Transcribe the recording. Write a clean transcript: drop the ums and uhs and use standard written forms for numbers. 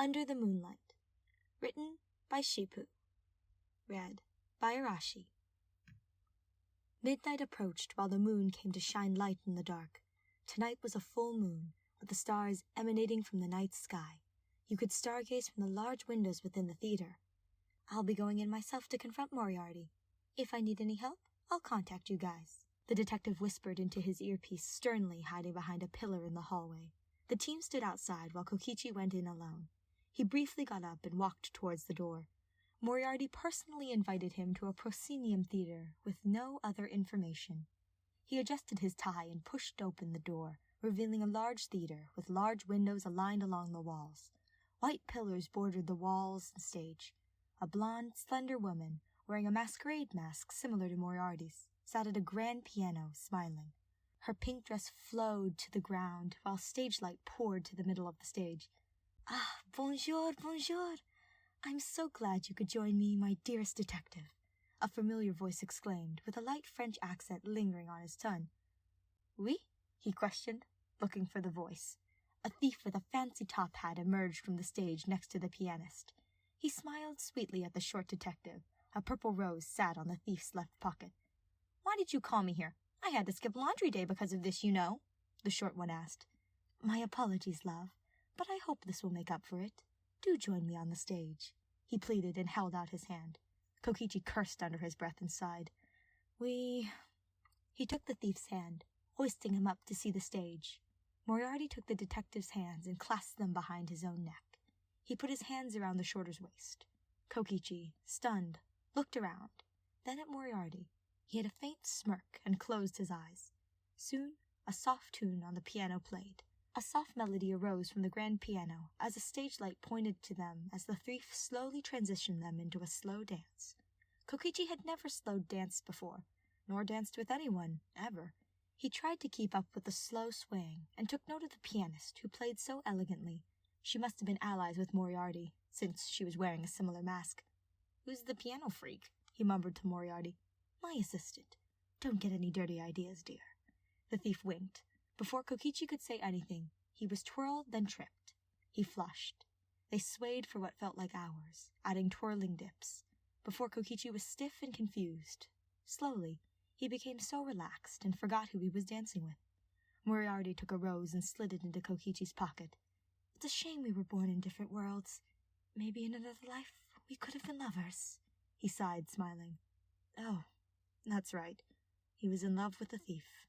Under the Moonlight. Written by Shippu. Read by Arashi. Midnight approached while the moon came to shine light in the dark. Tonight was a full moon, with the stars emanating from the night sky. You could stargaze from the large windows within the theater. I'll be going in myself to confront Moriarty. If I need any help, I'll contact you guys. The detective whispered into his earpiece, sternly hiding behind a pillar in the hallway. The team stood outside while Kokichi went in alone. He briefly got up and walked towards the door. Moriarty personally invited him to a proscenium theater with no other information. He adjusted his tie and pushed open the door, revealing a large theater with large windows aligned along the walls. White pillars bordered the walls and stage. A blonde, slender woman, wearing a masquerade mask similar to Moriarty's, sat at a grand piano, smiling. Her pink dress flowed to the ground, while stage light poured to the middle of the stage. "Ah, bonjour, bonjour! I'm so glad you could join me, my dearest detective," a familiar voice exclaimed, with a light French accent lingering on his tongue. "Oui?" he questioned, looking for the voice. A thief with a fancy top hat emerged from the stage next to the pianist. He smiled sweetly at the short detective. A purple rose sat on the thief's left pocket. "Why did you call me here? I had to skip laundry day because of this, you know," the short one asked. "My apologies, love, but I hope this will make up for it. Do join me on the stage," he pleaded and held out his hand. Kokichi cursed under his breath and sighed. "We—" He took the thief's hand, hoisting him up to see the stage. Moriarty took the detective's hands and clasped them behind his own neck. He put his hands around the shorter's waist. Kokichi, stunned, looked around, then at Moriarty. He had a faint smirk and closed his eyes. Soon, a soft tune on the piano played. A soft melody arose from the grand piano as a stage light pointed to them as the thief slowly transitioned them into a slow dance. Kokichi had never slow danced before, nor danced with anyone, ever. He tried to keep up with the slow swaying and took note of the pianist, who played so elegantly. She must have been allies with Moriarty, since she was wearing a similar mask. "Who's the piano freak?" he mumbled to Moriarty. "My assistant. Don't get any dirty ideas, dear." The thief winked. Before Kokichi could say anything, he was twirled, then tripped. He flushed. They swayed for what felt like hours, adding twirling dips, before Kokichi was stiff and confused. Slowly, he became so relaxed and forgot who he was dancing with. Moriarty took a rose and slid it into Kokichi's pocket. "It's a shame we were born in different worlds. Maybe in another life we could have been lovers," he sighed, smiling. "Oh, that's right. He was in love with the thief."